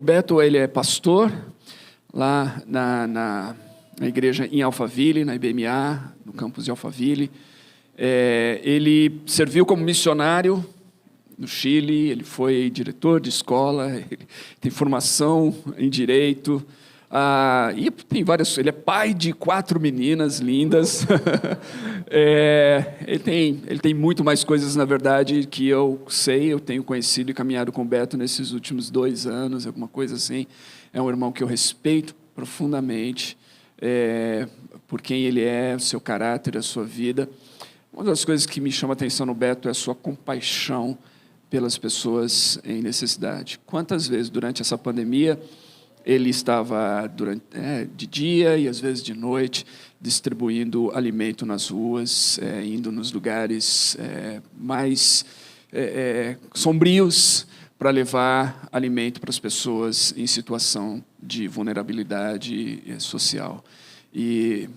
Beto, ele é pastor lá na igreja em Alphaville, na IBMA, no campus de Alphaville. Ele serviu como missionário no Chile, ele foi diretor de escola, ele tem formação em direito, e tem várias. Ele é pai de 4 meninas lindas. Ele tem muito mais coisas, na verdade, que eu sei. Eu tenho conhecido e caminhado com o Beto nesses últimos 2 anos, alguma coisa assim. É um irmão que eu respeito profundamente, por quem ele é, o seu caráter, a sua vida. Uma das coisas que me chama a atenção no Beto é a sua compaixão pelas pessoas em necessidade. Quantas vezes, durante essa pandemia, ele estava de dia e às vezes de noite distribuindo alimento nas ruas, indo nos lugares mais sombrios para levar alimento para as pessoas em situação de vulnerabilidade social. E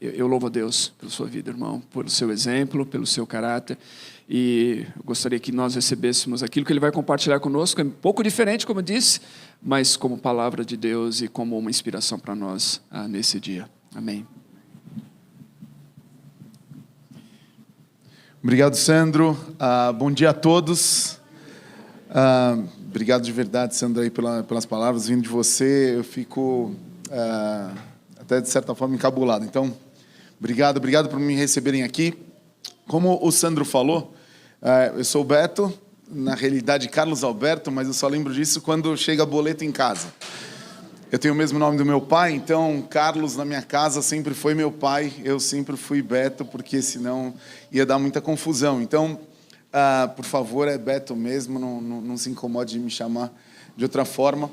eu louvo a Deus pela sua vida, irmão, pelo seu exemplo, pelo seu caráter. E eu gostaria que nós recebêssemos aquilo que ele vai compartilhar conosco. É um pouco diferente, como eu disse, mas como palavra de Deus e como uma inspiração para nós nesse dia. Amém. Obrigado, Sandro. Bom dia a todos. Obrigado de verdade, Sandro, aí pelas palavras. Vindo de você, eu fico até de certa forma encabulado. Então, obrigado por me receberem aqui. Como o Sandro falou, eu sou o Beto, na realidade Carlos Alberto, mas eu só lembro disso quando chega boleto em casa. Eu tenho o mesmo nome do meu pai, então Carlos na minha casa sempre foi meu pai, eu sempre fui Beto, porque senão ia dar muita confusão. Então, por favor, é Beto mesmo, não se incomode de me chamar de outra forma.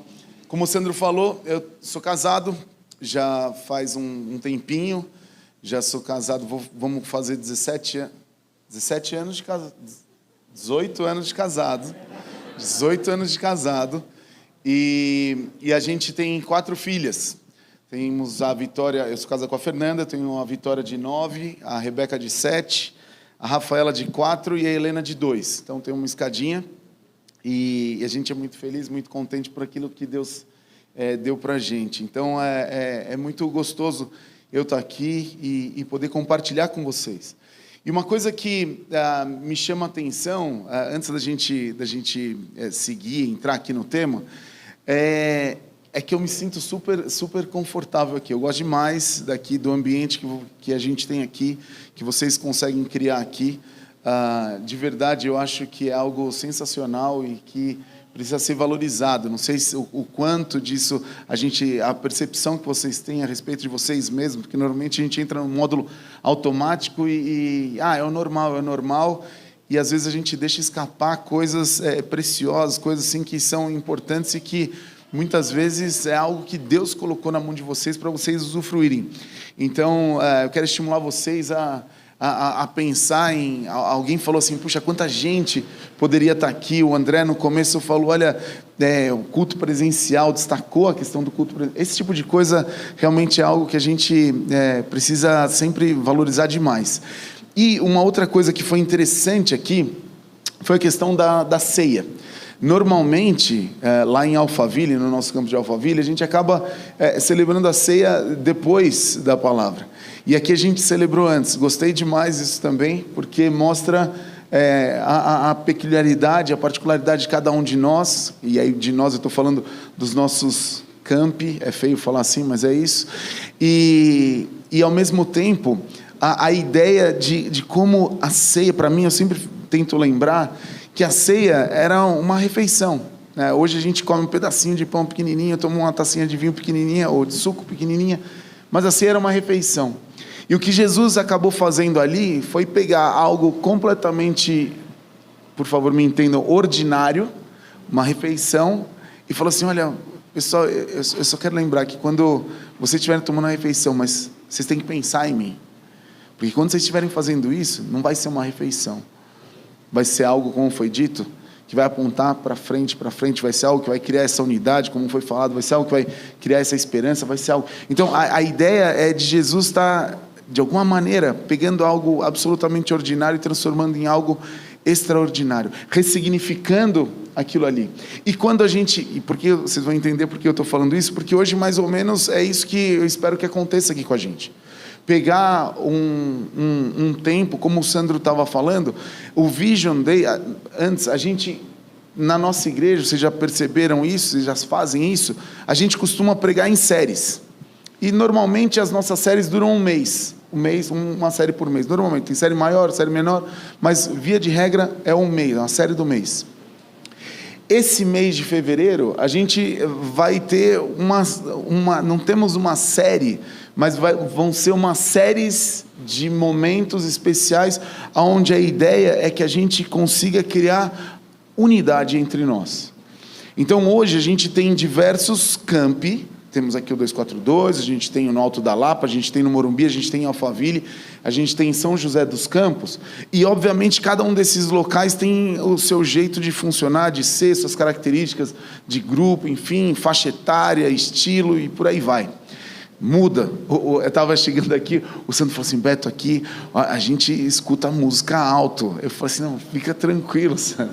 Como o Sandro falou, eu sou casado, já faz um tempinho, já sou casado, vamos fazer 17 anos de casado, 18 anos de casado, 18 anos de casado, e a gente tem 4 filhas. Temos a Vitória, eu sou casado com a Fernanda, tenho a Vitória de 9, a Rebeca de 7, a Rafaela de 4 e a Helena de 2. Então tem uma escadinha, e a gente é muito feliz, muito contente por aquilo que Deus deu para a gente. Então é muito gostoso eu estar aqui e poder compartilhar com vocês. E uma coisa que me chama a atenção, antes da gente seguir, entrar aqui no tema, é que eu me sinto super confortável aqui. Eu gosto demais daqui, do ambiente que a gente tem aqui, que vocês conseguem criar aqui. De verdade, eu acho que é algo sensacional e que precisa ser valorizado. Não sei o quanto disso a percepção que vocês têm a respeito de vocês mesmos, porque normalmente a gente entra no módulo automático é o normal, e às vezes a gente deixa escapar coisas preciosas, coisas assim que são importantes e que muitas vezes é algo que Deus colocou na mão de vocês para vocês usufruírem. Então, eu quero estimular vocês a pensar em... Alguém falou assim, puxa, quanta gente poderia estar aqui. O André, no começo, falou, olha, o culto presencial, destacou a questão do culto presencial. Esse tipo de coisa realmente é algo que a gente precisa sempre valorizar demais. E uma outra coisa que foi interessante aqui foi a questão da ceia. Normalmente, lá em Alphaville, no nosso campo de Alphaville, a gente acaba celebrando a ceia depois da palavra. E aqui a gente celebrou antes. Gostei demais disso também, porque mostra a peculiaridade, a particularidade de cada um de nós. E aí de nós eu estou falando dos nossos campi, é feio falar assim, mas é isso. E ao mesmo tempo, a ideia de como a ceia, para mim, eu sempre tento lembrar que a ceia era uma refeição. Hoje a gente come um pedacinho de pão pequenininho, toma uma tacinha de vinho pequenininha, ou de suco pequenininha, mas a ceia era uma refeição. E o que Jesus acabou fazendo ali foi pegar algo completamente, por favor me entendam, ordinário, uma refeição, e falou assim, olha, pessoal, eu só quero lembrar que quando vocês estiverem tomando a refeição, mas vocês têm que pensar em mim. Porque quando vocês estiverem fazendo isso, não vai ser uma refeição. Vai ser algo, como foi dito, que vai apontar para frente, vai ser algo que vai criar essa unidade, como foi falado, vai ser algo que vai criar essa esperança, vai ser algo... Então, a ideia é de Jesus estar, de alguma maneira, pegando algo absolutamente ordinário e transformando em algo extraordinário, ressignificando aquilo ali. E quando a gente... E porque vocês vão entender por que eu estou falando isso, porque hoje, mais ou menos, é isso que eu espero que aconteça aqui com a gente. Pegar um tempo, como o Sandro estava falando, o Vision Day, antes, a gente... Na nossa igreja, vocês já perceberam isso, vocês já fazem isso, a gente costuma pregar em séries. E normalmente as nossas séries duram um mês, uma série por mês. Normalmente tem série maior, série menor, mas via de regra é um mês, uma série do mês. Esse mês de fevereiro, a gente vai ter não temos uma série, mas vão ser umas séries de momentos especiais, onde a ideia é que a gente consiga criar unidade entre nós. Então hoje a gente tem diversos campi, temos aqui o 242, a gente tem no Alto da Lapa, a gente tem no Morumbi, a gente tem em Alphaville, a gente tem em São José dos Campos, e obviamente cada um desses locais tem o seu jeito de funcionar, de ser, suas características de grupo, enfim, faixa etária, estilo e por aí vai. Muda. Eu estava chegando aqui, o Sandro falou assim, Beto, aqui a gente escuta música alto. Eu falei assim, não, fica tranquilo, Sandro.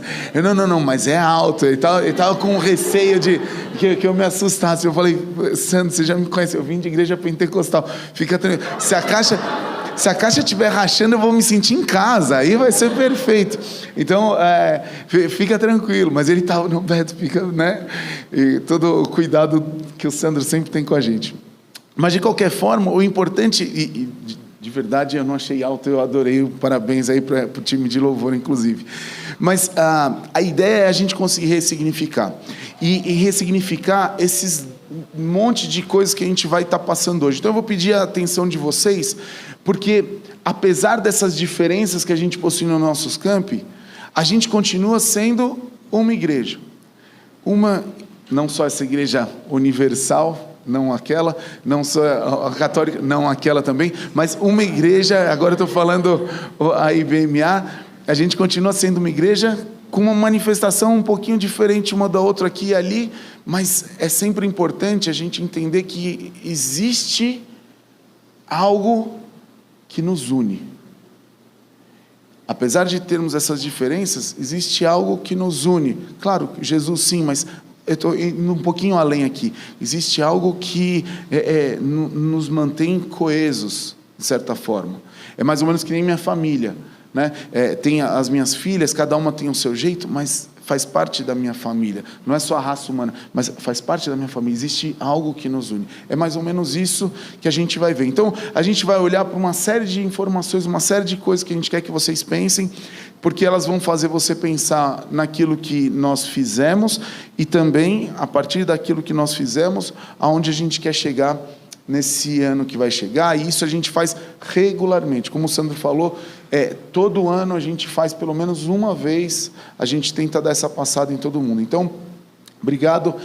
Não, mas é alto. Ele estava com receio de que eu me assustasse. Eu falei, Sandro, você já me conhece, eu vim de igreja pentecostal. Fica tranquilo. Se a caixa estiver rachando, eu vou me sentir em casa, aí vai ser perfeito. Então, fica tranquilo. Mas ele estava, não, Beto, fica, né? E todo o cuidado que o Sandro sempre tem com a gente. Mas, de qualquer forma, o importante, e de verdade eu não achei alto, eu adorei, parabéns aí para o time de louvor, inclusive. Mas a ideia é a gente conseguir ressignificar. E ressignificar esses monte de coisas que a gente vai estar passando hoje. Então eu vou pedir a atenção de vocês, porque apesar dessas diferenças que a gente possui nos nossos campi, a gente continua sendo uma igreja. Não só essa igreja universal, não aquela, não só a católica, não aquela também, mas uma igreja, agora eu estou falando a IBMA, a gente continua sendo uma igreja com uma manifestação um pouquinho diferente uma da outra aqui e ali, mas é sempre importante a gente entender que existe algo que nos une. Apesar de termos essas diferenças, existe algo que nos une. Claro, Jesus sim, mas eu estou indo um pouquinho além aqui. Existe algo que nos mantém coesos, de certa forma. É mais ou menos que nem minha família, né? Tem as minhas filhas, cada uma tem o seu jeito, mas faz parte da minha família. Não é só a raça humana, mas faz parte da minha família. Existe algo que nos une. É mais ou menos isso que a gente vai ver. Então, a gente vai olhar para uma série de informações, uma série de coisas que a gente quer que vocês pensem, porque elas vão fazer você pensar naquilo que nós fizemos e também, a partir daquilo que nós fizemos, aonde a gente quer chegar nesse ano que vai chegar, e isso a gente faz regularmente. Como o Sandro falou, todo ano a gente faz pelo menos uma vez, a gente tenta dar essa passada em todo mundo. Então, obrigado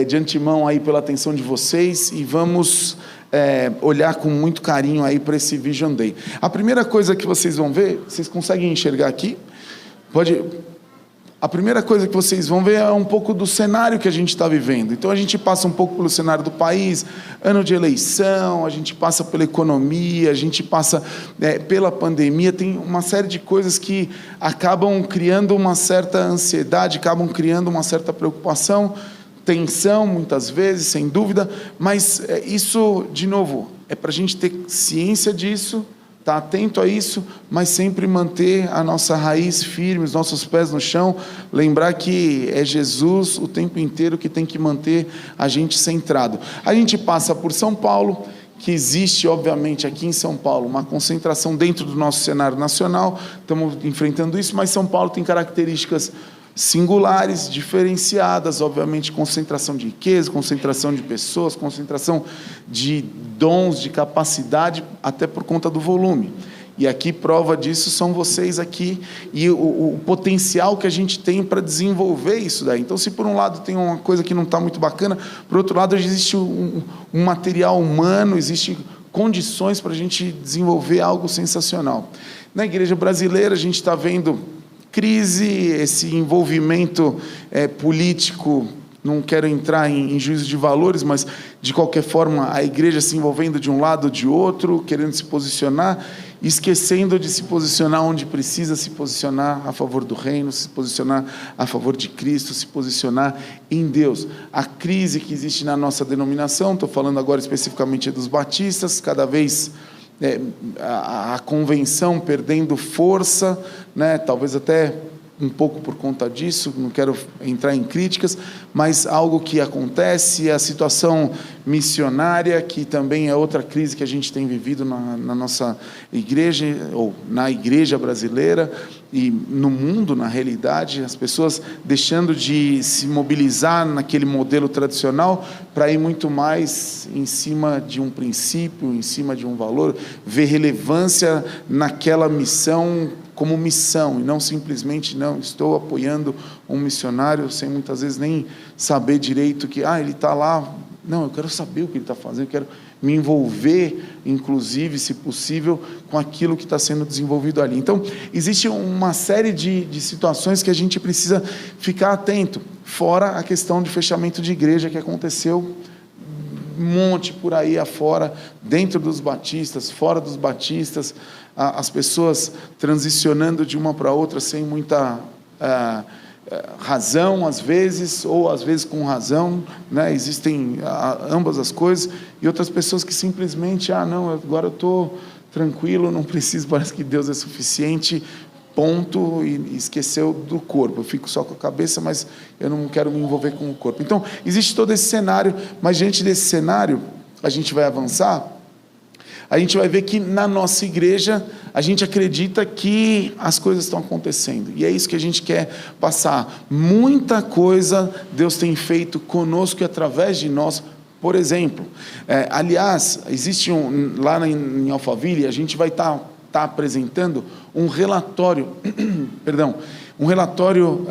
de antemão aí pela atenção de vocês, e vamos olhar com muito carinho aí para esse Vision Day. A primeira coisa que vocês vão ver, vocês conseguem enxergar aqui? A primeira coisa que vocês vão ver é um pouco do cenário que a gente está vivendo. Então, a gente passa um pouco pelo cenário do país, ano de eleição, a gente passa pela economia, a gente passa pela pandemia, tem uma série de coisas que acabam criando uma certa ansiedade, acabam criando uma certa preocupação, tensão, muitas vezes, sem dúvida, mas isso, de novo, é para a gente ter ciência disso, estar atento a isso, mas sempre manter a nossa raiz firme, os nossos pés no chão, lembrar que é Jesus o tempo inteiro que tem que manter a gente centrado. A gente passa por São Paulo, que existe, obviamente, aqui em São Paulo, uma concentração dentro do nosso cenário nacional, estamos enfrentando isso, mas São Paulo tem características singulares, diferenciadas, obviamente, concentração de riqueza, concentração de pessoas, concentração de dons, de capacidade, até por conta do volume. E aqui, prova disso, são vocês aqui, e o potencial que a gente tem para desenvolver isso daí. Então, se por um lado tem uma coisa que não está muito bacana, por outro lado, existe um material humano, existe condições para a gente desenvolver algo sensacional. Na igreja brasileira, a gente está vendo crise, esse envolvimento político não quero entrar em juízo de valores, mas de qualquer forma a igreja se envolvendo de um lado ou de outro, querendo se posicionar, esquecendo de se posicionar onde precisa se posicionar a favor do reino, se posicionar a favor de Cristo, se posicionar em Deus. A crise que existe na nossa denominação, estou falando agora especificamente dos batistas, cada vez a convenção perdendo força, né? Talvez até um pouco por conta disso, não quero entrar em críticas, mas algo que acontece, a situação missionária, que também é outra crise que a gente tem vivido na nossa igreja, ou na igreja brasileira, e no mundo, na realidade, as pessoas deixando de se mobilizar naquele modelo tradicional para ir muito mais em cima de um princípio, em cima de um valor, ver relevância naquela missão como missão, e não simplesmente, não, estou apoiando um missionário sem muitas vezes nem saber direito que, ele está lá. Não, eu quero saber o que ele está fazendo, eu quero me envolver, inclusive, se possível, com aquilo que está sendo desenvolvido ali. Então, existe uma série de situações que a gente precisa ficar atento, fora a questão de fechamento de igreja que aconteceu um monte por aí afora, dentro dos batistas, fora dos batistas, as pessoas transicionando de uma para outra sem muita razão, às vezes, ou às vezes com razão, né? Existem ambas as coisas, e outras pessoas que simplesmente, não, agora eu estou tranquilo, não preciso, parece que Deus é suficiente, ponto, e esqueceu do corpo. Eu fico só com a cabeça, mas eu não quero me envolver com o corpo. Então, existe todo esse cenário, mas diante desse cenário, a gente vai avançar, a gente vai ver que na nossa igreja, a gente acredita que as coisas estão acontecendo, e é isso que a gente quer passar. Muita coisa Deus tem feito conosco e através de nós. Por exemplo, aliás, existe lá em Alphaville, a gente vai estar apresentando um relatório, um relatório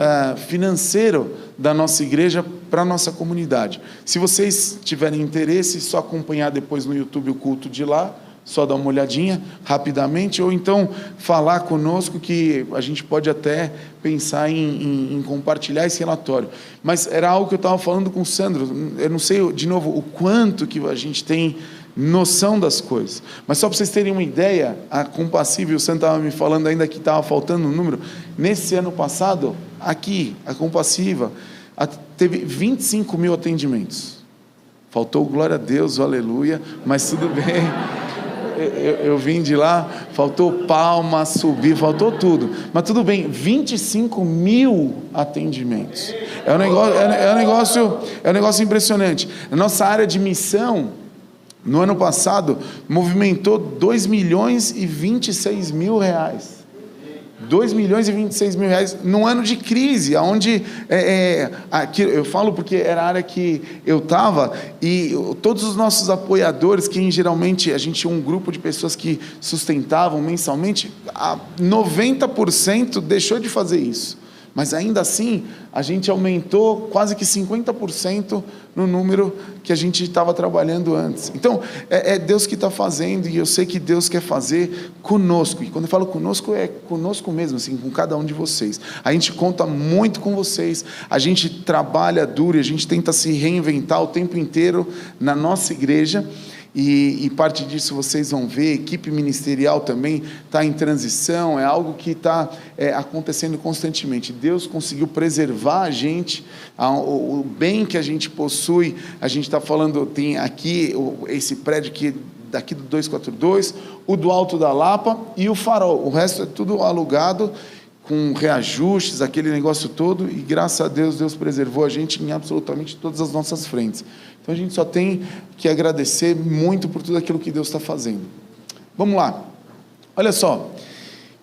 financeiro da nossa igreja para a nossa comunidade. Se vocês tiverem interesse, só acompanhar depois no YouTube o culto de lá, só dar uma olhadinha rapidamente, ou então falar conosco, que a gente pode até pensar em compartilhar esse relatório. Mas era algo que eu estava falando com o Sandro, eu não sei, de novo, o quanto que a gente tem noção das coisas, mas só para vocês terem uma ideia, a Compassiva, o Sandro estava me falando ainda que estava faltando um número, nesse ano passado, aqui, a Compassiva teve 25 mil atendimentos. Faltou, glória a Deus, aleluia, mas tudo bem. Eu vim de lá, faltou palma, subir, faltou tudo, mas tudo bem. 25 mil atendimentos, é um negócio impressionante. A nossa área de missão, no ano passado, movimentou 2 milhões e 26 mil reais. 2 milhões e 26 mil reais num ano de crise, onde aqui, eu falo porque era a área que eu estava, e todos os nossos apoiadores, que geralmente a gente tinha um grupo de pessoas que sustentavam mensalmente, 90% deixou de fazer isso. Mas ainda assim, a gente aumentou quase que 50% no número que a gente estava trabalhando antes. Então, é Deus que está fazendo, e eu sei que Deus quer fazer conosco. E quando eu falo conosco, é conosco mesmo, assim, com cada um de vocês. A gente conta muito com vocês, a gente trabalha duro, a gente tenta se reinventar o tempo inteiro na nossa igreja. E parte disso vocês vão ver, equipe ministerial também está em transição, é algo que está acontecendo constantemente. Deus conseguiu preservar a gente, o bem que a gente possui. A gente está falando, tem aqui esse prédio que daqui do 242, o do Alto da Lapa e o Farol, o resto é tudo alugado, com reajustes, aquele negócio todo, e graças a Deus, Deus preservou a gente em absolutamente todas as nossas frentes. Então a gente só tem que agradecer muito por tudo aquilo que Deus está fazendo. Vamos lá, olha só,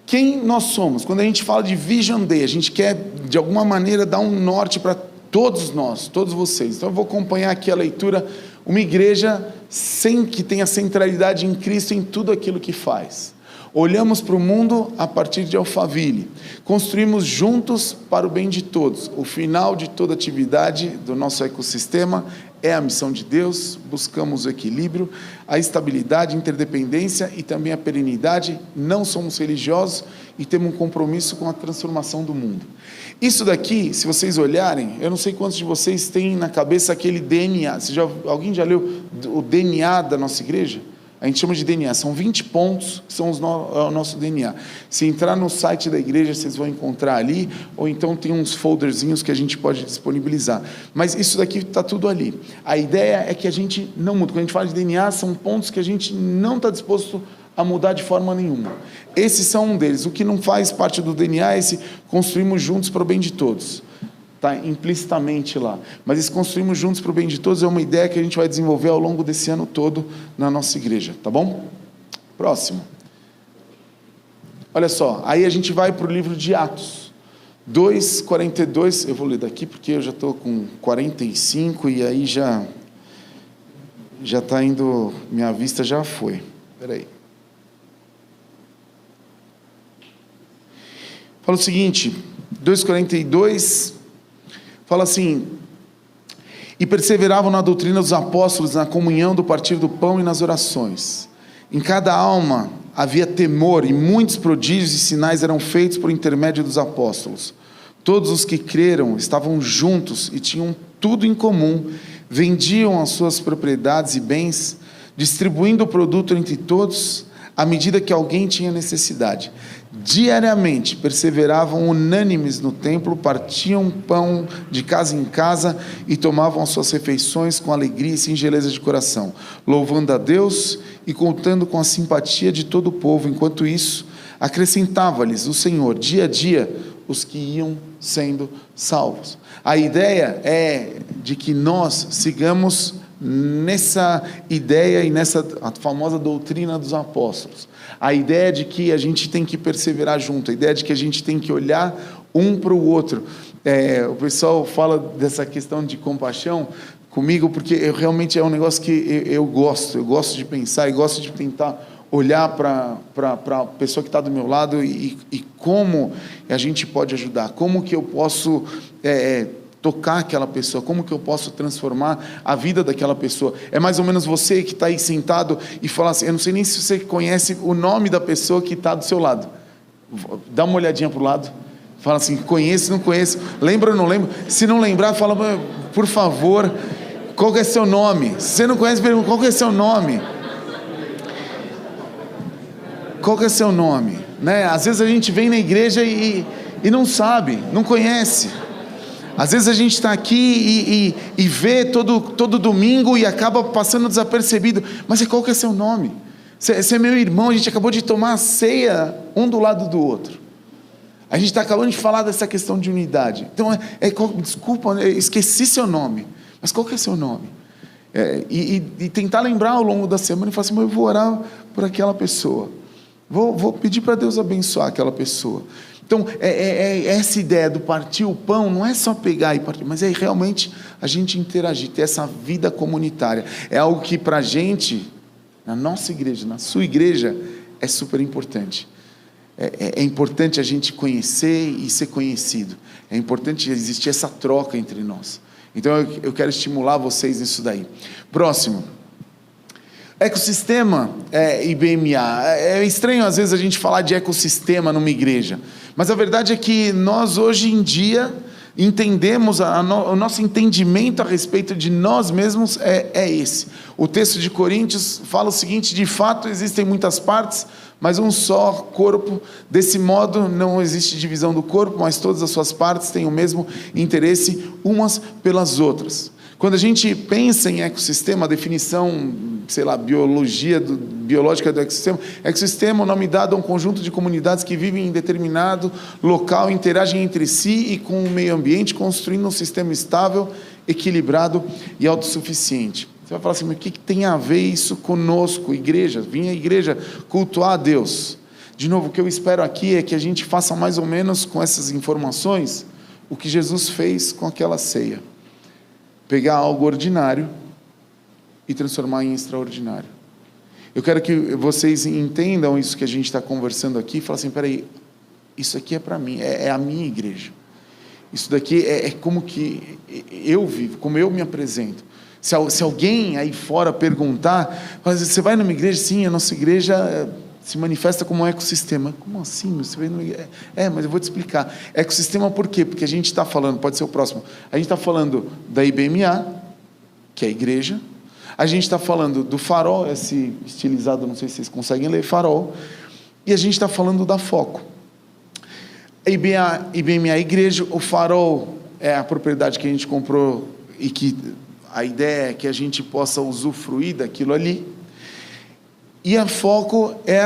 quem nós somos? Quando a gente fala de Vision Day, a gente quer de alguma maneira dar um norte para todos nós, todos vocês. Então eu vou acompanhar aqui a leitura. Uma igreja que tenha centralidade em Cristo em tudo aquilo que faz. Olhamos para o mundo a partir de Alphaville, construímos juntos para o bem de todos. O final de toda atividade do nosso ecossistema é a missão de Deus, buscamos o equilíbrio, a estabilidade, a interdependência e também a perenidade, não somos religiosos e temos um compromisso com a transformação do mundo. Isso daqui, se vocês olharem, eu não sei quantos de vocês têm na cabeça aquele DNA, alguém já leu o DNA da nossa igreja? A gente chama de DNA, são 20 pontos que são o nosso DNA. Se entrar no site da igreja, vocês vão encontrar ali, ou então tem uns folderzinhos que a gente pode disponibilizar. Mas isso daqui está tudo ali. A ideia é que a gente não muda. Quando a gente fala de DNA, são pontos que a gente não está disposto a mudar de forma nenhuma. Esses são um deles. O que não faz parte do DNA é esse construímos juntos para o bem de todos. Está implicitamente lá. Mas esse construímos juntos para o bem de todos é uma ideia que a gente vai desenvolver ao longo desse ano todo na nossa igreja, tá bom? Próximo. Olha só, aí a gente vai para o livro de Atos 2:42, eu vou ler daqui porque eu já estou com 45 e aí já está indo, minha vista já foi. Espera aí. Fala o seguinte, 2:42... Fala assim, e perseveravam na doutrina dos apóstolos, na comunhão do partir do pão e nas orações. Em cada alma havia temor, e muitos prodígios e sinais eram feitos por intermédio dos apóstolos. Todos os que creram estavam juntos e tinham tudo em comum, vendiam as suas propriedades e bens, distribuindo o produto entre todos, à medida que alguém tinha necessidade. Diariamente perseveravam unânimes no templo, partiam pão de casa em casa e tomavam as suas refeições com alegria e singeleza de coração, louvando a Deus e contando com a simpatia de todo o povo. Enquanto isso, acrescentava-lhes o Senhor dia a dia os que iam sendo salvos. A ideia é de que nós sigamos nessa ideia e nessa a famosa doutrina dos apóstolos. A ideia de que a gente tem que perseverar junto, a ideia de que a gente tem que olhar um para o outro. O pessoal fala dessa questão de compaixão comigo, porque realmente é um negócio que eu gosto de pensar e gosto de tentar olhar para a pessoa que está do meu lado e como a gente pode ajudar, como que eu posso tocar aquela pessoa, como que eu posso transformar a vida daquela pessoa. É mais ou menos você que está aí sentado e fala assim, eu não sei nem se você conhece o nome da pessoa que está do seu lado. Dá uma olhadinha para o lado, fala assim, conheço, não conheço, lembra ou não lembra? Se não lembrar, fala, por favor, qual que é seu nome? Se você não conhece, pergunta, qual que é seu nome? Qual que é seu nome? Né? Às vezes a gente vem na igreja e não sabe, não conhece. Às vezes a gente está aqui e vê todo domingo e acaba passando desapercebido. Mas qual que é seu nome? Você é meu irmão, a gente acabou de tomar a ceia um do lado do outro. A gente está acabando de falar dessa questão de unidade. Então, desculpa, eu esqueci seu nome. Mas qual que é seu nome? E tentar lembrar ao longo da semana e falar assim, eu vou orar por aquela pessoa. Vou pedir para Deus abençoar aquela pessoa. Então, essa ideia do partir o pão, não é só pegar e partir, mas é realmente a gente interagir, ter essa vida comunitária. É algo que para a gente, na nossa igreja, na sua igreja, é super importante. É importante a gente conhecer e ser conhecido. É importante existir essa troca entre nós. Então, eu quero estimular vocês nisso daí. Próximo. Ecossistema IBMA. É estranho às vezes a gente falar de ecossistema numa igreja, mas a verdade é que nós hoje em dia entendemos, o nosso entendimento a respeito de nós mesmos é esse. O texto de Coríntios fala o seguinte, de fato existem muitas partes, mas um só corpo. Desse modo não existe divisão do corpo, mas todas as suas partes têm o mesmo interesse umas pelas outras. Quando a gente pensa em ecossistema, a definição, biológica do ecossistema é o nome dado a um conjunto de comunidades que vivem em determinado local, interagem entre si e com o meio ambiente, construindo um sistema estável, equilibrado e autossuficiente. Você vai falar assim, mas o que tem a ver isso conosco, igreja? Vim à igreja cultuar a Deus. De novo, o que eu espero aqui é que a gente faça mais ou menos com essas informações o que Jesus fez com aquela ceia. Pegar algo ordinário e transformar em extraordinário. Eu quero que vocês entendam isso que a gente está conversando aqui e falem assim, peraí, isso aqui é para mim, é a minha igreja. Isso daqui é como que eu vivo, como eu me apresento. Se alguém aí fora perguntar, você vai numa igreja? Sim, a nossa igreja se manifesta como um ecossistema. Como assim? Você vai numa igreja? Mas eu vou te explicar. Ecossistema por quê? Porque a gente está falando, pode ser o próximo, a gente está falando da IBMA, que é a igreja, a gente está falando do Farol, esse estilizado, não sei se vocês conseguem ler, Farol, e a gente está falando da Foco. A IBMA é a igreja, o Farol é a propriedade que a gente comprou e que a ideia é que a gente possa usufruir daquilo ali. E a Foco é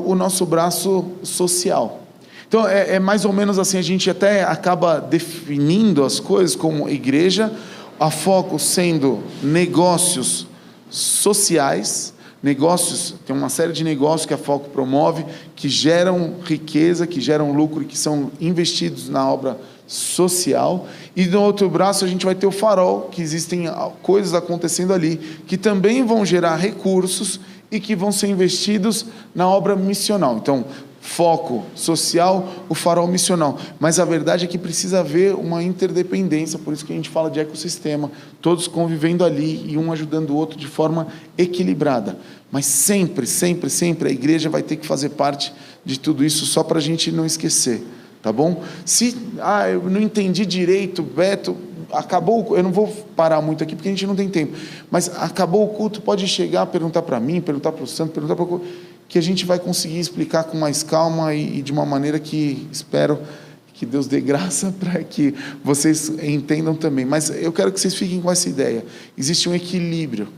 o nosso braço social. Então, é mais ou menos assim, a gente até acaba definindo as coisas como igreja, a Foco sendo negócios sociais, negócios, tem uma série de negócios que a Foco promove, que geram riqueza, que geram lucro e que são investidos na obra social. E no outro braço a gente vai ter o Farol, que existem coisas acontecendo ali, que também vão gerar recursos e que vão ser investidos na obra missional. Então, foco social, o Farol missional. Mas a verdade é que precisa haver uma interdependência, por isso que a gente fala de ecossistema, todos convivendo ali e um ajudando o outro de forma equilibrada. Mas sempre, sempre, sempre a igreja vai ter que fazer parte de tudo isso, só para a gente não esquecer, tá bom? Se, eu não entendi direito, Beto, acabou, eu não vou parar muito aqui porque a gente não tem tempo, mas acabou o culto, pode chegar, perguntar para mim, perguntar para o Santo, perguntar para o que a gente vai conseguir explicar com mais calma e de uma maneira que espero que Deus dê graça para que vocês entendam também. Mas eu quero que vocês fiquem com essa ideia. Existe um equilíbrio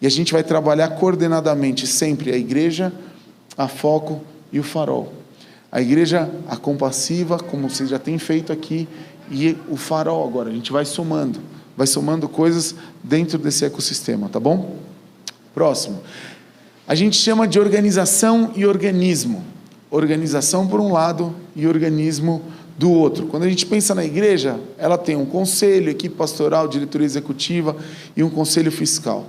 e a gente vai trabalhar coordenadamente sempre a igreja, a Foco e o Farol. A igreja, a compassiva, como vocês já têm feito aqui, e o Farol agora. A gente vai somando coisas dentro desse ecossistema, tá bom? Próximo. A gente chama de organização e organismo. Organização por um lado e organismo do outro. Quando a gente pensa na igreja, ela tem um conselho, equipe pastoral, diretoria executiva e um conselho fiscal.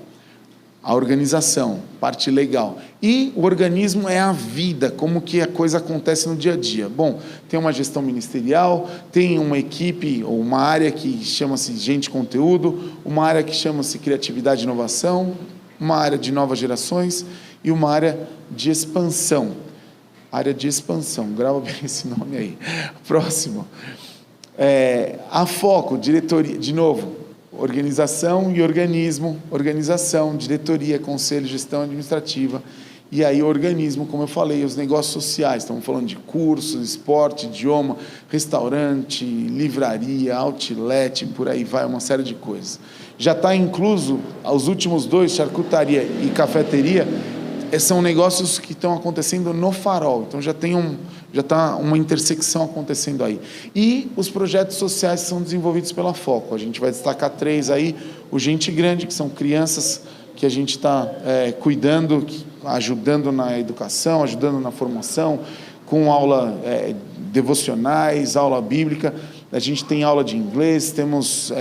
A organização, parte legal. E o organismo é a vida, como que a coisa acontece no dia a dia. Bom, tem uma gestão ministerial, tem uma equipe ou uma área que chama-se gente de conteúdo, uma área que chama-se criatividade e inovação, uma área de novas gerações e uma área de expansão. Área de expansão, grava bem esse nome aí. Próximo. A Foco, diretoria, de novo, organização e organismo, organização, diretoria, conselho, gestão administrativa, e aí o organismo, como eu falei, os negócios sociais, estamos falando de cursos, esporte, idioma, restaurante, livraria, outlet, por aí vai, uma série de coisas. Já está incluso, os últimos dois, charcutaria e cafeteria, são negócios que estão acontecendo no Farol, então já está uma intersecção acontecendo aí. E os projetos sociais são desenvolvidos pela Foco, a gente vai destacar 3 aí, o Gente Grande, que são crianças que a gente está cuidando, ajudando na educação, ajudando na formação, com aula devocionais, aula bíblica, a gente tem aula de inglês, temos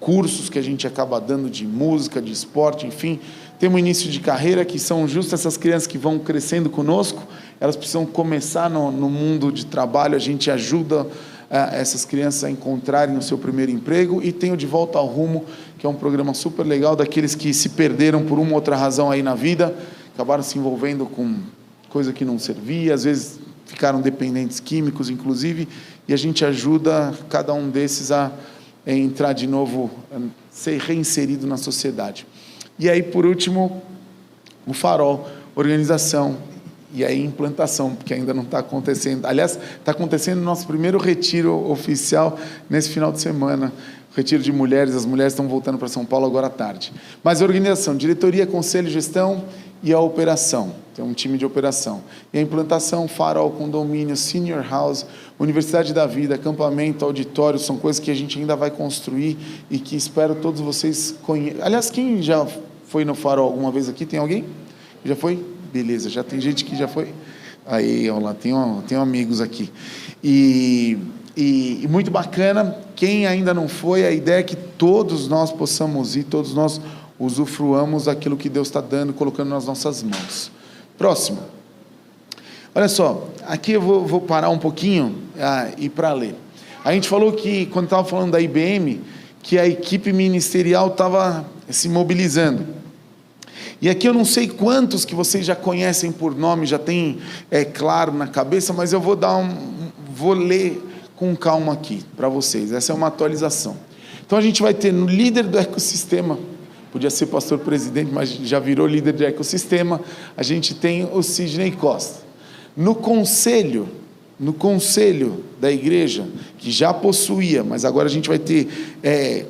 cursos que a gente acaba dando de música, de esporte, enfim. Temos início de carreira, que são justo essas crianças que vão crescendo conosco, elas precisam começar no mundo de trabalho, a gente ajuda essas crianças a encontrarem o seu primeiro emprego, e tem o De Volta ao Rumo, que é um programa super legal, daqueles que se perderam por uma ou outra razão aí na vida, acabaram se envolvendo com coisa que não servia, às vezes ficaram dependentes químicos, inclusive, e a gente ajuda cada um desses a entrar de novo, ser reinserido na sociedade. E aí, por último, o Farol, organização, e aí implantação, porque ainda não está acontecendo. Aliás, está acontecendo o nosso primeiro retiro oficial nesse final de semana, retiro de mulheres, as mulheres estão voltando para São Paulo agora à tarde. Mas a organização, diretoria, conselho, gestão e a operação, tem um time de operação. E a implantação, Farol, condomínio, senior house, Universidade da Vida, acampamento, auditório, são coisas que a gente ainda vai construir e que espero todos vocês conheçam. Aliás, quem já foi no Farol alguma vez aqui? Tem alguém? Já foi? Beleza, já tem gente que já foi? Aí, olha lá, tenho amigos aqui. E muito bacana, quem ainda não foi, a ideia é que todos nós possamos ir, todos nós usufruamos aquilo que Deus está dando, colocando nas nossas mãos. Próximo. Olha só, aqui eu vou parar um pouquinho e para ler. A gente falou que, quando estava falando da IBM, que a equipe ministerial estava se mobilizando. E aqui eu não sei quantos que vocês já conhecem por nome, já tem claro na cabeça, mas eu vou ler com calma aqui para vocês. Essa é uma atualização. Então a gente vai ter no líder do ecossistema, podia ser pastor presidente, mas já virou líder de ecossistema, a gente tem o Sidney Costa. No conselho da igreja, que já possuía, mas agora a gente vai ter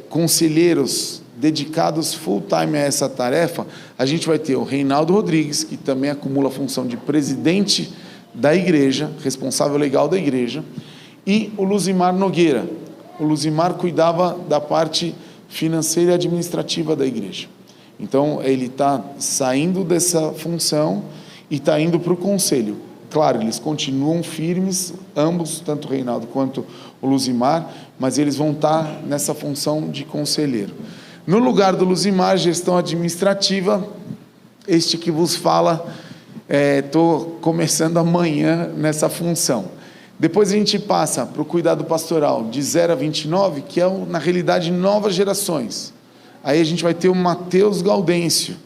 conselheiros dedicados full time a essa tarefa, a gente vai ter o Reinaldo Rodrigues, que também acumula a função de presidente da igreja, responsável legal da igreja, e o Luzimar Nogueira. O Luzimar cuidava da parte financeira e administrativa da igreja. Então, ele está saindo dessa função e está indo para o conselho. Claro, eles continuam firmes, ambos, tanto o Reinaldo quanto o Luzimar, mas eles vão estar nessa função de conselheiro. No lugar do Luzimar, gestão administrativa, este que vos fala, estou começando amanhã nessa função. Depois a gente passa para o cuidado pastoral de 0 a 29, que é, na realidade, novas gerações. Aí a gente vai ter o Mateus Gaudêncio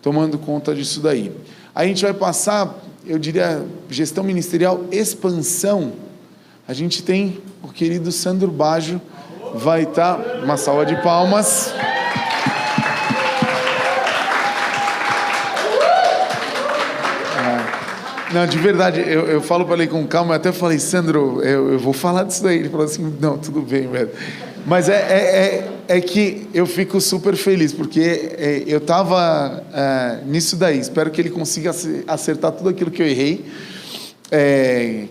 tomando conta disso daí. Aí a gente vai passar, eu diria, gestão ministerial, expansão. A gente tem o querido Sandro Baggio, vai estar, uma salva de palmas. Não, de verdade, eu falo para ele com calma, eu até falei, Sandro, eu vou falar disso daí. Ele falou assim, não, tudo bem, velho. Mas é que eu fico super feliz, porque eu estava nisso daí. Espero que ele consiga acertar tudo aquilo que eu errei.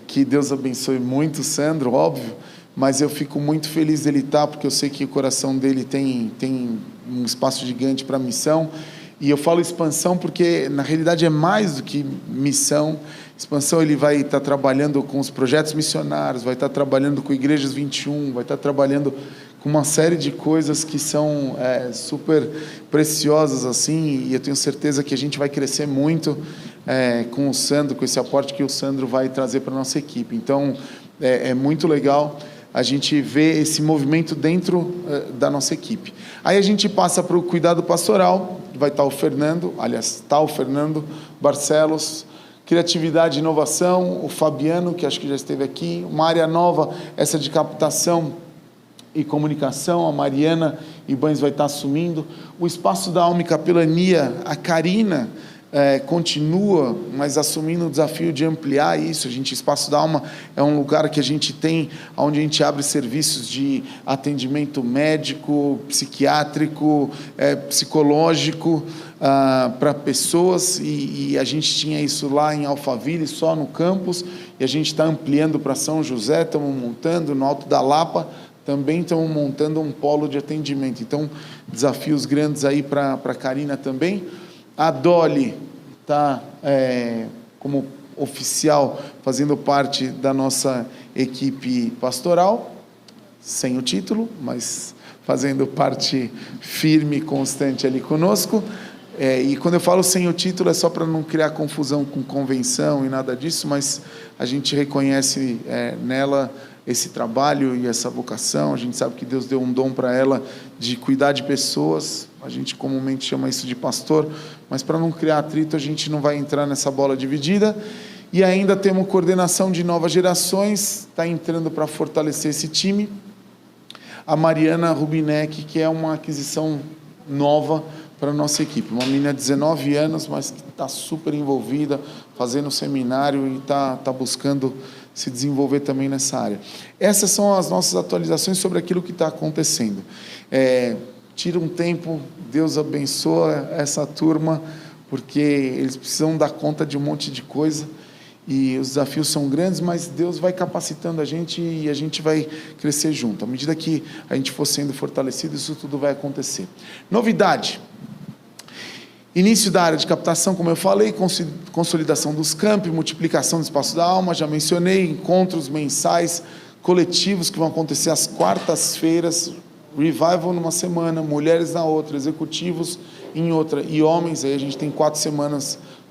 Que Deus abençoe muito o Sandro, óbvio. Mas eu fico muito feliz dele estar, porque eu sei que o coração dele tem um espaço gigante para a missão. E eu falo expansão porque, na realidade, é mais do que missão. Expansão, ele vai estar trabalhando com os projetos missionários, vai estar trabalhando com Igrejas 21, vai estar trabalhando com uma série de coisas que são super preciosas, assim, e eu tenho certeza que a gente vai crescer muito com o Sandro, com esse aporte que o Sandro vai trazer para a nossa equipe. Então, é muito legal a gente ver esse movimento dentro da nossa equipe. Aí a gente passa para o cuidado pastoral, vai estar o Fernando, aliás, está o Fernando Barcelos, criatividade e inovação, o Fabiano, que acho que já esteve aqui, uma área nova, essa de captação e comunicação, a Mariana Ibanes vai estar assumindo, o espaço da alma e capelania, a Karina, continua, mas assumindo o desafio de ampliar isso. Espaço da Alma é um lugar que a gente tem, onde a gente abre serviços de atendimento médico, psiquiátrico, psicológico, para pessoas, e a gente tinha isso lá em Alphaville, só no campus, e a gente está ampliando para São José, estamos montando no Alto da Lapa, também estamos montando um polo de atendimento. Então, desafios grandes aí para a Karina também. A Dolly está como oficial, fazendo parte da nossa equipe pastoral, sem o título, mas fazendo parte firme e constante ali conosco. E quando eu falo sem o título, é só para não criar confusão com convenção e nada disso, mas a gente reconhece nela esse trabalho e essa vocação. A gente sabe que Deus deu um dom para ela de cuidar de pessoas. A gente comumente chama isso de pastor, mas para não criar atrito, a gente não vai entrar nessa bola dividida. E ainda temos coordenação de novas gerações, está entrando para fortalecer esse time. A Mariana Rubinek, que é uma aquisição nova para a nossa equipe. Uma menina de 19 anos, mas que está super envolvida, fazendo seminário e está buscando se desenvolver também nessa área. Essas são as nossas atualizações sobre aquilo que está acontecendo. Tira um tempo, Deus abençoa essa turma, porque eles precisam dar conta de um monte de coisa, e os desafios são grandes, mas Deus vai capacitando a gente e a gente vai crescer junto. À medida que a gente for sendo fortalecido, isso tudo vai acontecer. Novidade. Início da área de captação, como eu falei, consolidação dos campi, multiplicação do espaço da alma, já mencionei, encontros mensais, coletivos que vão acontecer às quartas-feiras, revival numa semana, mulheres na outra, executivos em outra, e homens, aí a gente tem 4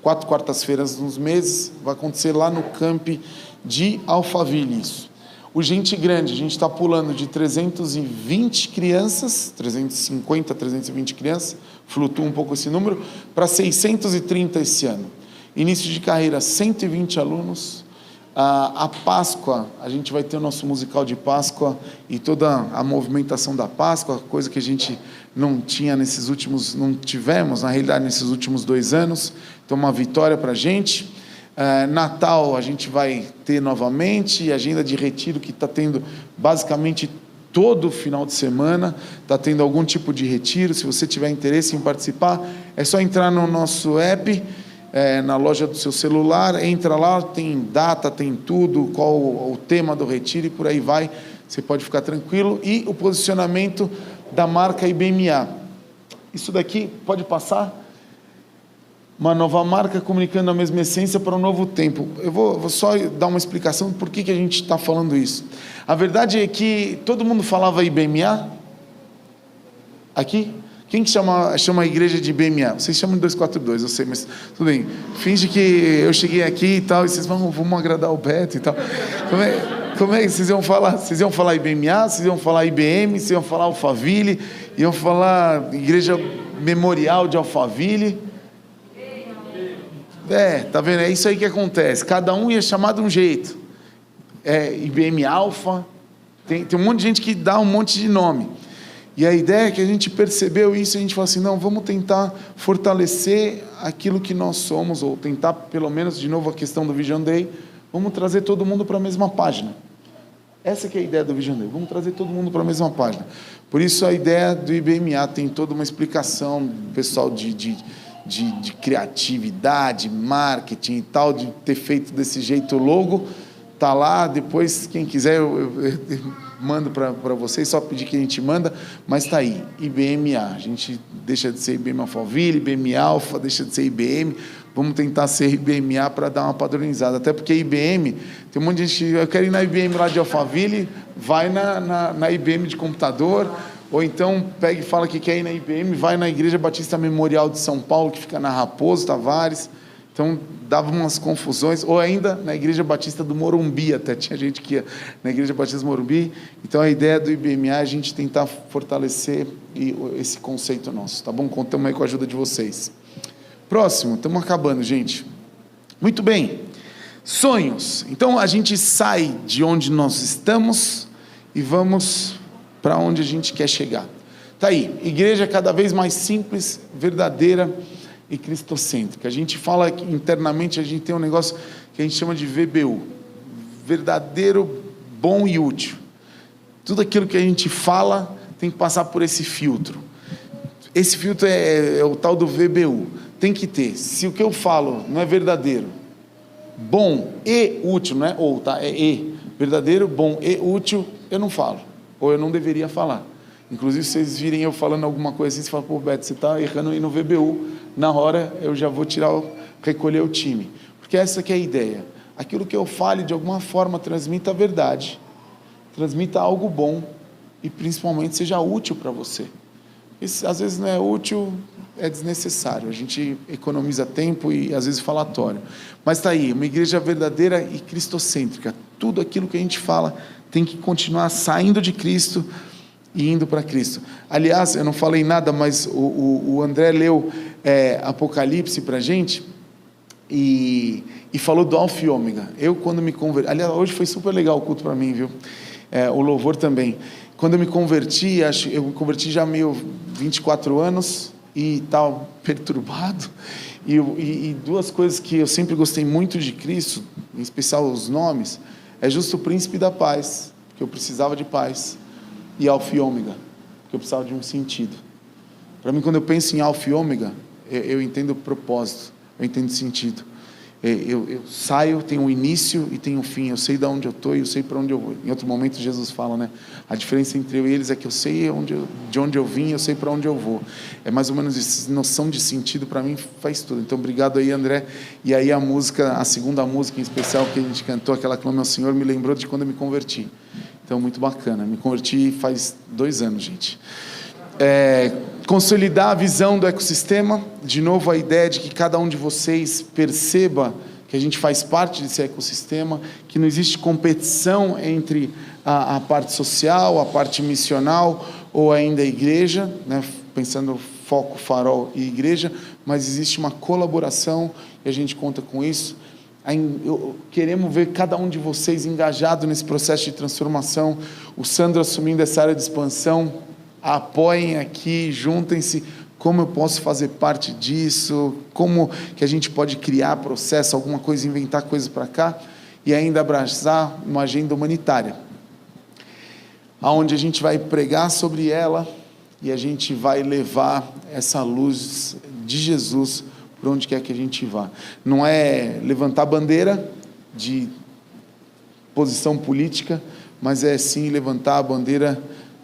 quartas-feiras nos meses, vai acontecer lá no campi de Alphaville isso. O Gente Grande, a gente está pulando de 320 crianças, 350, 320 crianças, flutua um pouco esse número, para 630 esse ano. Início de carreira, 120 alunos. A Páscoa, a gente vai ter o nosso musical de Páscoa e toda a movimentação da Páscoa, coisa que a gente não tivemos, na realidade, nesses últimos 2 anos. Então, uma vitória para a gente. Natal, a gente vai ter novamente, agenda de retiro que está tendo basicamente todo final de semana, está tendo algum tipo de retiro. Se você tiver interesse em participar, é só entrar no nosso app, na loja do seu celular, entra lá, tem data, tem tudo, qual o tema do retiro e por aí vai, você pode ficar tranquilo. E o posicionamento da marca IBMA. Isso daqui, pode passar? Uma nova marca comunicando a mesma essência para um novo tempo. Eu vou só dar uma explicação do porquê que a gente está falando isso. A verdade é que todo mundo falava IBMA aqui. Quem que chama a igreja de IBMA? Vocês chamam de 242, eu sei, mas tudo bem. Finge que eu cheguei aqui e tal, e vocês vamos agradar o Beto e tal. Como é que vocês iam falar? Vocês iam falar IBMA, vocês iam falar IBM, vocês iam falar Alphaville, iam falar Igreja Memorial de Alphaville. Tá vendo? É isso aí que acontece. Cada um ia chamar de um jeito. IBM Alpha, tem um monte de gente que dá um monte de nome. E a ideia é que a gente percebeu isso e a gente falou assim, não, vamos tentar fortalecer aquilo que nós somos, ou tentar, pelo menos, de novo, a questão do Vision Day, vamos trazer todo mundo para a mesma página. Essa que é a ideia do Vision Day, vamos trazer todo mundo para a mesma página. Por isso a ideia do IBMA tem toda uma explicação, pessoal de criatividade, marketing e tal, de ter feito desse jeito o logo, está lá, depois quem quiser eu mando para vocês, só pedir que a gente manda, mas está aí, IBMA, a gente deixa de ser IBM Alphaville, IBM Alpha, deixa de ser IBM, vamos tentar ser IBMA para dar uma padronizada, até porque IBM, tem um monte de gente, eu quero ir na IBM lá de Alphaville, vai na IBM de computador, ou então pega e fala que quer ir na IBM, vai na Igreja Batista Memorial de São Paulo, que fica na Raposo Tavares. Então dava umas confusões, ou ainda na Igreja Batista do Morumbi, até tinha gente que ia na Igreja Batista do Morumbi. Então a ideia do IBMA é a gente tentar fortalecer esse conceito nosso, tá bom? Contamos aí com a ajuda de vocês. Próximo, estamos acabando, gente. Muito bem, sonhos. Então a gente sai de onde nós estamos e vamos para onde a gente quer chegar. Tá aí, igreja cada vez mais simples, verdadeira e cristocêntrica. A gente fala que internamente a gente tem um negócio que a gente chama de VBU, verdadeiro, bom e útil. Tudo aquilo que a gente fala tem que passar por esse filtro. Esse filtro é o tal do VBU. Tem que ter. Se o que eu falo não é verdadeiro, bom e útil, não é ou, tá? É e. Verdadeiro, bom e útil, eu não falo. Ou eu não deveria falar. Inclusive, se vocês virem eu falando alguma coisa assim, você fala, pô, Beto, você está errando aí no VBU. Na hora, eu já vou recolher o time. Porque essa que é a ideia. Aquilo que eu fale, de alguma forma, transmita a verdade. Transmita algo bom. E, principalmente, seja útil para você. Isso, às vezes, não é útil, é desnecessário. A gente economiza tempo e, às vezes, falatório. Mas está aí, uma igreja verdadeira e cristocêntrica. Tudo aquilo que a gente fala tem que continuar saindo de Cristo e indo para Cristo. Aliás, eu não falei nada, mas o André leu Apocalipse para a gente e falou do Alfa e Ômega. Eu, quando me converti... Aliás, hoje foi super legal o culto para mim, viu? O louvor também. Quando eu me converti, eu me converti já meio 24 anos e tal, perturbado. E duas coisas que eu sempre gostei muito de Cristo, em especial os nomes, é justo o príncipe da paz, porque eu precisava de paz, e Alfa e Ômega, porque eu precisava de um sentido. Para mim, quando eu penso em Alfa e Ômega, eu entendo o propósito, eu entendo o sentido. Eu saio, tenho um início e tenho um fim. Eu sei de onde eu estou e eu sei para onde eu vou. Em outro momento, Jesus fala, né? A diferença entre eu e eles é que eu sei de onde eu vim e eu sei para onde eu vou. É mais ou menos isso. Noção de sentido, para mim, faz tudo. Então, obrigado aí, André. E aí a segunda música em especial que a gente cantou, aquela Clame ao Senhor, me lembrou de quando eu me converti. Então, muito bacana. Me converti faz 2 anos, gente. Consolidar a visão do ecossistema. De novo, a ideia de que cada um de vocês perceba que que a gente faz parte desse ecossistema, que não existe competição entre a parte social, a parte missional ou ainda a igreja, né? Pensando foco, farol e igreja, mas existe uma colaboração e a gente conta com isso. Queremos ver cada um de vocês engajado nesse processo de transformação, o Sandro assumindo essa área de expansão. Apoiem aqui, juntem-se. Como eu posso fazer parte disso? Como que a gente pode criar processo, alguma coisa, inventar coisas para cá e ainda abraçar uma agenda humanitária, aonde a gente vai pregar sobre ela e a gente vai levar essa luz de Jesus por onde quer que a gente vá. Não é levantar bandeira de posição política, mas é sim levantar a bandeira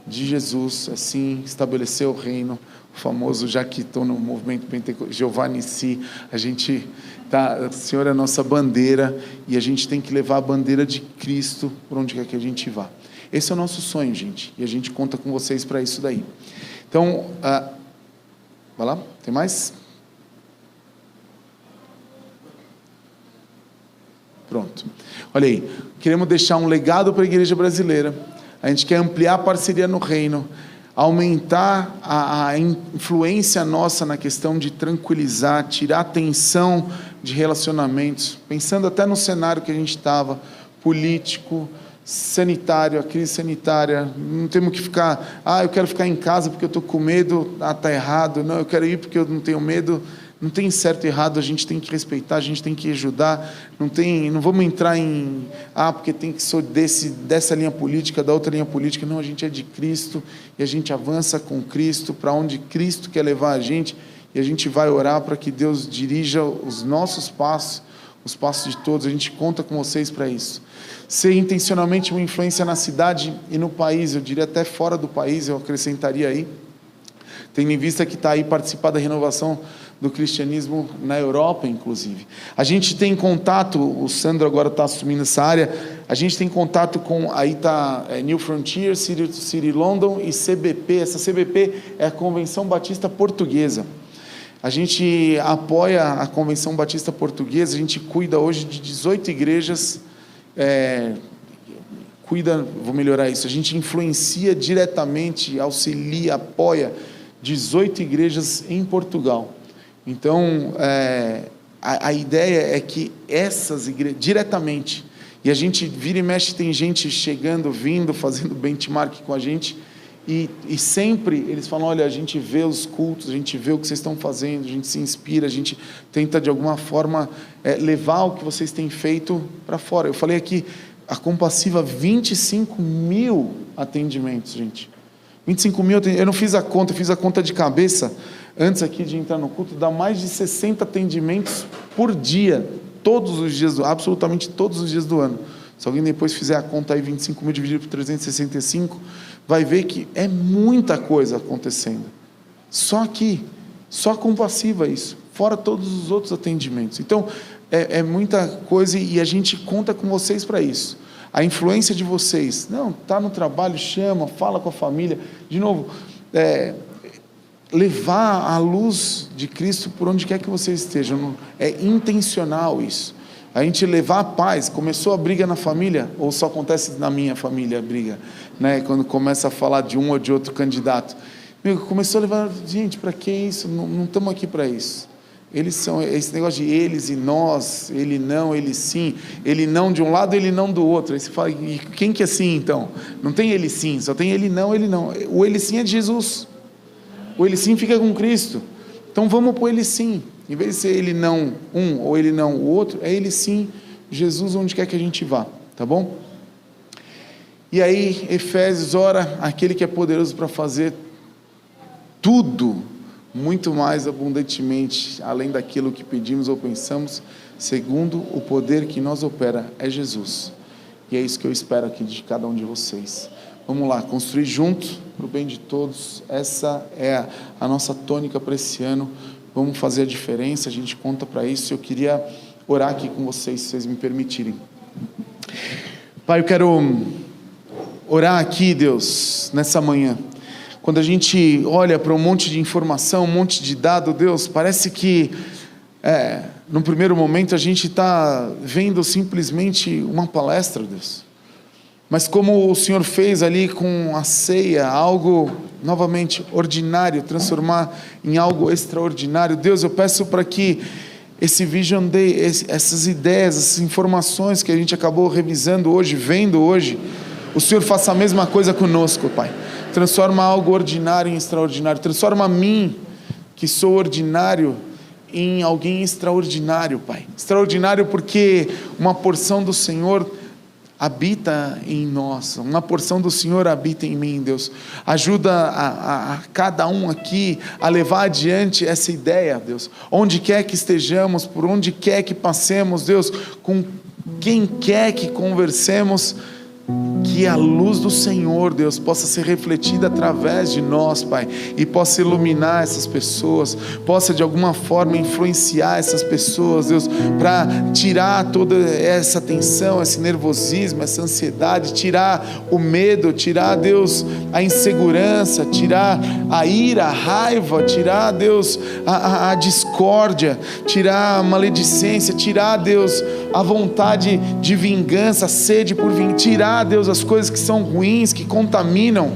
de Jesus, assim estabelecer o reino, o famoso, já que estou no movimento pentecostal, Jeová Nissi, a gente tá, o Senhor é a nossa bandeira e a gente tem que levar a bandeira de Cristo por onde quer que a gente vá. Esse é o nosso sonho, gente, e a gente conta com vocês para isso daí. Então, vai lá, tem mais? Pronto. Olha aí, queremos deixar um legado para a igreja brasileira. A gente quer ampliar a parceria no reino, aumentar a influência nossa na questão de tranquilizar, tirar a tensão de relacionamentos, pensando até no cenário que a gente estava, político, sanitário, a crise sanitária. Não temos que ficar, eu quero ficar em casa porque eu estou com medo, está errado. Não, eu quero ir porque eu não tenho medo. Não tem certo e errado, a gente tem que respeitar, a gente tem que ajudar. Não vamos entrar em, porque tem que ser dessa linha política, da outra linha política. Não, a gente é de Cristo e a gente avança com Cristo para onde Cristo quer levar a gente, e a gente vai orar para que Deus dirija os nossos passos, os passos de todos. A gente conta com vocês para isso. Ser intencionalmente uma influência na cidade e no país, eu diria até fora do país, eu acrescentaria aí, tendo em vista que está aí participar da renovação do cristianismo na Europa, inclusive. A gente tem contato, o Sandro agora está assumindo essa área, a gente tem contato com, aí está New Frontier, City London e CBP. Essa CBP é a Convenção Batista Portuguesa. A gente apoia a Convenção Batista Portuguesa, a gente cuida hoje de 18 igrejas, vou melhorar isso, a gente influencia diretamente, auxilia, apoia 18 igrejas em Portugal. Então, a ideia é que essas igrejas, diretamente, e a gente vira e mexe, tem gente chegando, vindo, fazendo benchmark com a gente, e sempre eles falam, olha, a gente vê os cultos, a gente vê o que vocês estão fazendo, a gente se inspira, a gente tenta de alguma forma levar o que vocês têm feito para fora. Eu falei aqui, a Compassiva, 25 mil atendimentos, gente. 25 mil, eu não fiz a conta, eu fiz a conta de cabeça, antes aqui de entrar no culto, dá mais de 60 atendimentos por dia, todos os dias, absolutamente todos os dias do ano. Se alguém depois fizer a conta aí, 25 mil dividido por 365, vai ver que é muita coisa acontecendo. Só aqui, só Compassiva isso, fora todos os outros atendimentos. Então, é muita coisa e a gente conta com vocês para isso. A influência de vocês, não, está no trabalho, chama, fala com a família. De novo, levar a luz de Cristo por onde quer que vocês estejam. É intencional isso. A gente levar a paz. Começou a briga na família, ou só acontece na minha família a briga, né? Quando começa a falar de um ou de outro candidato. Começou a levar, gente, para que isso? Não estamos aqui para isso. Eles são, esse negócio de eles e nós, ele não, ele sim, ele não de um lado, ele não do outro. Aí você fala, e quem que é sim então? Não tem ele sim, só tem ele não, ele não. O ele sim é de Jesus. O ele sim fica com Cristo. Então vamos para o ele sim. Em vez de ser ele não um ou ele não o outro, é ele sim, Jesus, onde quer que a gente vá. Tá bom? E aí, Efésios, ora, aquele que é poderoso para fazer tudo, muito mais abundantemente, além daquilo que pedimos ou pensamos, segundo o poder que nos opera, é Jesus. E é isso que eu espero aqui de cada um de vocês. Vamos lá, construir junto, para o bem de todos. Essa é a nossa tônica para esse ano. Vamos fazer a diferença, a gente conta para isso. Eu queria orar aqui com vocês, se vocês me permitirem. Pai, eu quero orar aqui, Deus, nessa manhã. Quando a gente olha para um monte de informação, um monte de dado, Deus, parece que no primeiro momento a gente está vendo simplesmente uma palestra, Deus. Mas como o Senhor fez ali com a ceia, algo novamente ordinário, transformar em algo extraordinário. Deus, eu peço para que esse Vision Day, essas ideias, essas informações que a gente acabou revisando hoje, vendo hoje, o Senhor faça a mesma coisa conosco, Pai. Transforma algo ordinário em extraordinário. Transforma mim, que sou ordinário, em alguém extraordinário, Pai. Extraordinário porque uma porção do Senhor habita em nós, uma porção do Senhor habita em mim, Deus. Ajuda a cada um aqui a levar adiante essa ideia, Deus. Onde quer que estejamos, por onde quer que passemos, Deus, com quem quer que conversemos, que a luz do Senhor, Deus, possa ser refletida através de nós, Pai, e possa iluminar essas pessoas, possa de alguma forma influenciar essas pessoas, Deus, para tirar toda essa tensão, esse nervosismo, essa ansiedade, tirar o medo, tirar, Deus, a insegurança, tirar a ira, a raiva, tirar, Deus, a discórdia, tirar a maledicência, tirar, Deus, a vontade de vingança, a sede por vingança, tirar, Deus, as coisas que são ruins, que contaminam,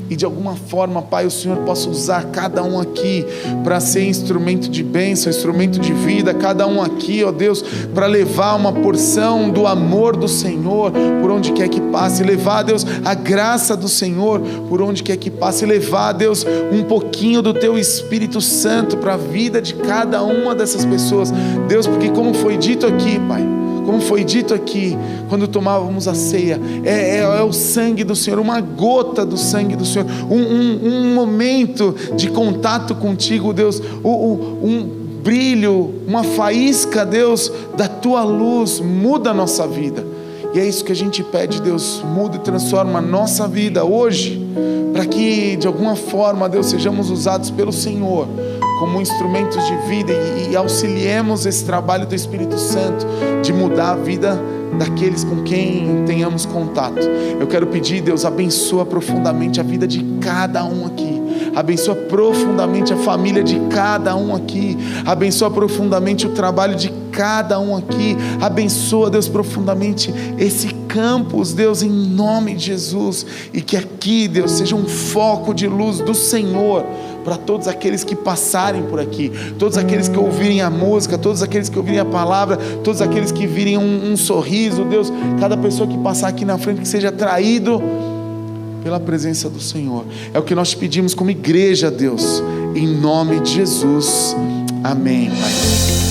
e de alguma forma, Pai, o Senhor possa usar cada um aqui para ser instrumento de bênção, instrumento de vida, cada um aqui, ó Deus, para levar uma porção do amor do Senhor por onde quer que passe, levar, Deus, a graça do Senhor por onde quer que passe, levar, Deus, um pouquinho do Teu Espírito Santo para a vida de cada uma dessas pessoas, Deus, porque como foi dito aqui, Pai, como foi dito aqui, quando tomávamos a ceia, é o sangue do Senhor, uma gota do sangue do Senhor, um momento de contato contigo, Deus, um brilho, uma faísca, Deus, da Tua luz, muda a nossa vida, e é isso que a gente pede, Deus, muda e transforma a nossa vida hoje, para que de alguma forma, Deus, sejamos usados pelo Senhor, como instrumentos de vida e auxiliemos esse trabalho do Espírito Santo de mudar a vida daqueles com quem tenhamos contato. Eu quero pedir, Deus, abençoa profundamente a vida de cada um aqui, abençoa profundamente a família de cada um aqui, abençoa profundamente o trabalho de cada um aqui, abençoa, Deus, profundamente esse campus, Deus, em nome de Jesus, e que aqui, Deus, seja um foco de luz do Senhor para todos aqueles que passarem por aqui, todos aqueles que ouvirem a música, todos aqueles que ouvirem a palavra, todos aqueles que virem um sorriso, Deus, cada pessoa que passar aqui na frente que seja atraído pela presença do Senhor. É o que nós te pedimos como igreja, Deus, em nome de Jesus. Amém, Pai.